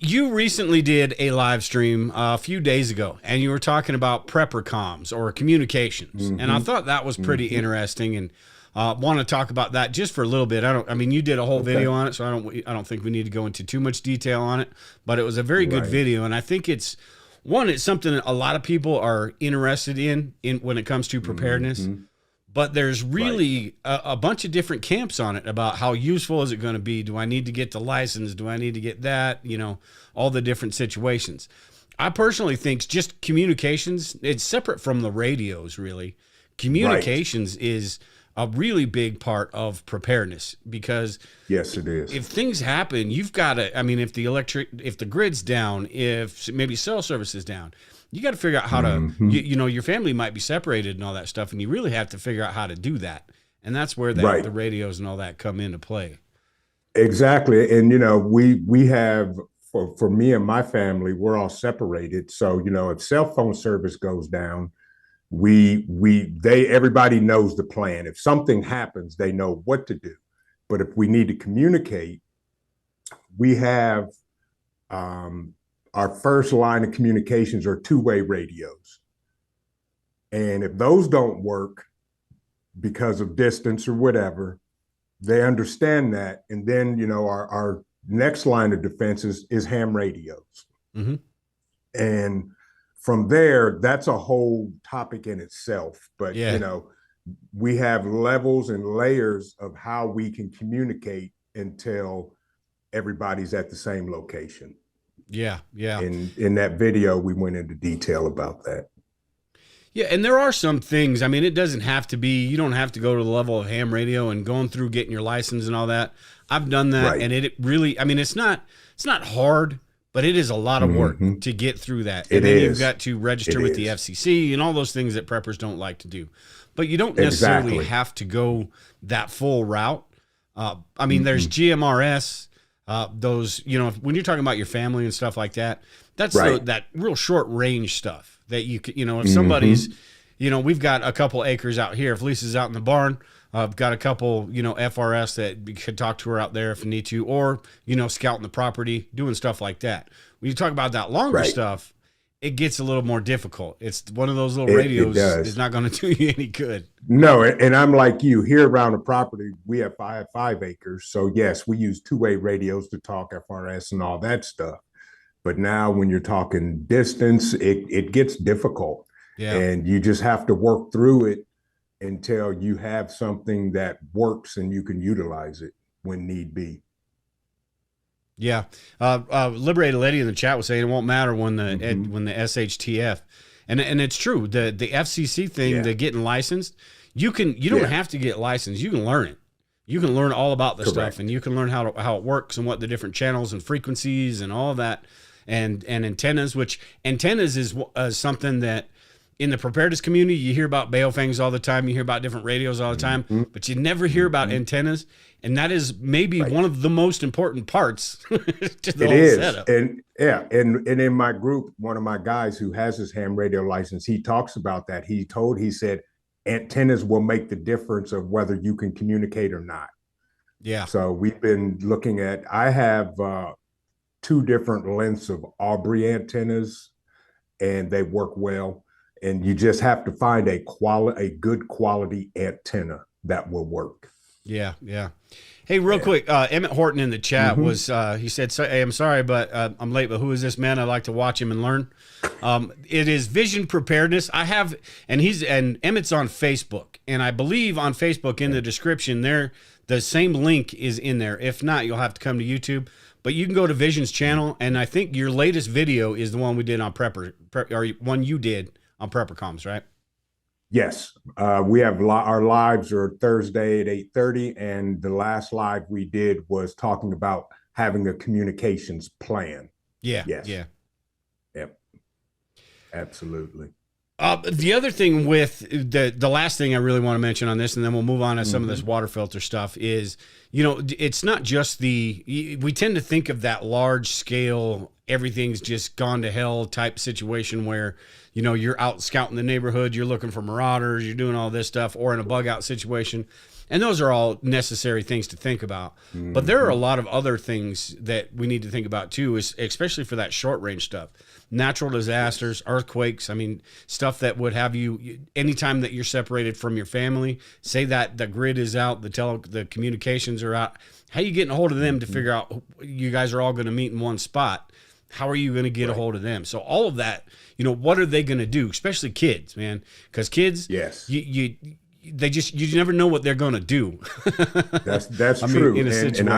You recently did a live stream a few days ago, and you were talking about prepper comms or communications, and I thought that was pretty interesting, and want to talk about that just for a little bit. I mean, you did a whole video on it, so I don't think we need to go into too much detail on it, but it was a very good video, and I think it's something that a lot of people are interested in when it comes to preparedness. But there's really a bunch of different camps on it about how useful is it going to be? Do I need to get the license? Do I need to get that? You know, all the different situations. I personally think just communications, it's separate from the radios, really. Communications is a really big part of preparedness because yes, it is. If things happen, you've got to, I mean, if the grid's down, if maybe cell service is down, you got to figure out how to, you know, your family might be separated and all that stuff, and you really have to figure out how to do that. And that's where the radios and all that come into play. Exactly. And, you know, we have, for me and my family, we're all separated. So, you know, if cell phone service goes down, everybody knows the plan. If something happens, they know what to do. But if we need to communicate, we have, our first line of communications are two-way radios. And if those don't work because of distance or whatever, they understand that. And then, you know, our next line of defense is ham radios. And from there, that's a whole topic in itself. But, you know, we have levels and layers of how we can communicate until everybody's at the same location. Yeah. In that video, we went into detail about that. Yeah, and there are some things, I mean, it doesn't have to be, you don't have to go to the level of ham radio and going through getting your license and all that. I've done that, and it really, I mean, it's not hard, but it is a lot of work to get through that. And then you've got to register with the FCC and all those things that preppers don't like to do. But you don't necessarily have to go that full route. I mean, there's GMRS. Those, you know, when you're talking about your family and stuff like that, that's that real short range stuff that you could, you know, if somebody's, you know, we've got a couple acres out here. If Lisa's out in the barn, I've got a couple, you know, FRS that we could talk to her out there if you need to, or, you know, scouting the property, doing stuff like that. When you talk about that longer stuff, it gets a little more difficult. It's one of those little radios is not going to do you any good. No, and I'm like you. Here around the property, we have 5 acres. So yes, we use two-way radios to talk FRS and all that stuff. But now when you're talking distance, it gets difficult. Yeah. And you just have to work through it until you have something that works and you can utilize it when need be. Yeah. Liberated Lady in the chat was saying it won't matter when the SHTF, and it's true. The FCC thing, the getting licensed, you don't have to get licensed. You can learn it. You can learn all about the stuff, and you can learn how it works and what the different channels and frequencies and all of that, and antennas. Which antennas is something that in the preparedness community you hear about baofangs all the time. You hear about different radios all the time, but you never hear about antennas. And that is maybe one of the most important parts to the whole setup. And and in my group, one of my guys who has his ham radio license, he talks about that. He said antennas will make the difference of whether you can communicate or not. Yeah. So we've been looking at, I have 2 different lengths of Aubrey antennas, and they work well. And you just have to find a good quality antenna that will work. Yeah. Hey, real quick, Emmett Horton in the chat was, he said, hey, I'm sorry, but I'm late, but who is this man? I'd like to watch him and learn. It is Vision Preparedness. And Emmett's on Facebook, and I believe on Facebook in the description there, the same link is in there. If not, you'll have to come to YouTube, but you can go to Vision's channel. And I think your latest video is the one we did on or one you did on Prepper Comms, right? Yes, we have our lives are Thursday at 8:30, and the last live we did was talking about having a communications plan. Yeah. Yep. Absolutely. The other thing with the last thing I really want to mention on this, and then we'll move on to some of this water filter stuff, is, you know, it's not just we tend to think of that large scale, everything's just gone to hell type situation where, you know, you're out scouting the neighborhood, you're looking for marauders, you're doing all this stuff, or in a bug out situation. And those are all necessary things to think about. But there are a lot of other things that we need to think about too, is especially for that short range stuff. Natural disasters, earthquakes, I mean, stuff that would have you, anytime that you're separated from your family, say that the grid is out, the communications are out, how are you getting a hold of them to figure out you guys are all going to meet in one spot? How are you going to get a hold of them? So all of that, you know, what are they going to do? Especially kids, man, because kids, yes, you never know what they're going to do. That's true. And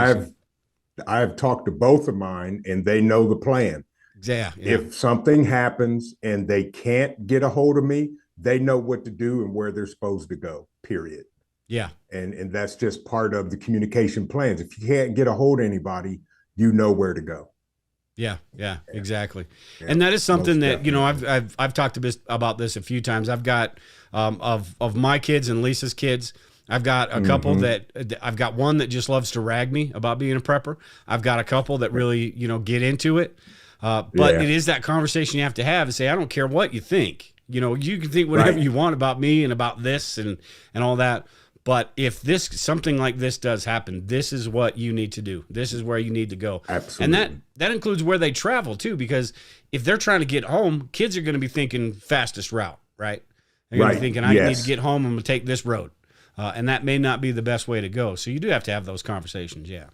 I've talked to both of mine, and they know the plan. Yeah. If something happens and they can't get a hold of me, they know what to do and where they're supposed to go. Period. Yeah. And that's just part of the communication plans. If you can't get a hold of anybody, you know where to go. Yeah, exactly. Yeah, and that is something that, you know, I've talked about this a few times. I've got of my kids and Lisa's kids, I've got a couple that I've got one that just loves to rag me about being a prepper. I've got a couple that really, you know, get into it. But it is that conversation you have to have and say, I don't care what you think. You know, you can think whatever you want about me and about this and all that. But if something like this does happen, this is what you need to do. This is where you need to go. Absolutely. And that includes where they travel too, because if they're trying to get home, kids are going to be thinking fastest route, right? They're going to be thinking, I need to get home, I'm going to take this road. And that may not be the best way to go. So you do have to have those conversations. Yeah.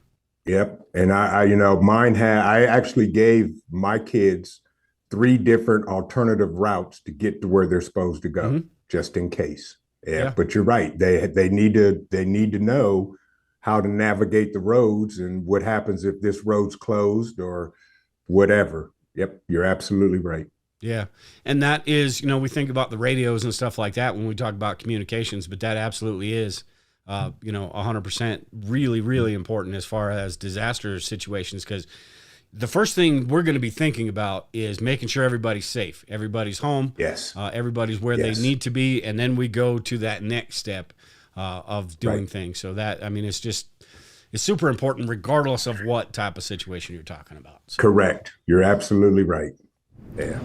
Yep. And I you know, I actually gave my kids 3 different alternative routes to get to where they're supposed to go, just in case. Yeah, but you're right. They need to know how to navigate the roads and what happens if this road's closed or whatever. Yep, you're absolutely right. Yeah, and that is, you know, we think about the radios and stuff like that when we talk about communications, but that absolutely is, you know, 100% really, really important as far as disaster situations, because the first thing we're going to be thinking about is making sure everybody's safe. Everybody's home. Yes. Everybody's where they need to be. And then we go to that next step of doing things. So that, I mean, it's super important regardless of what type of situation you're talking about. So. Correct. You're absolutely right. Yeah.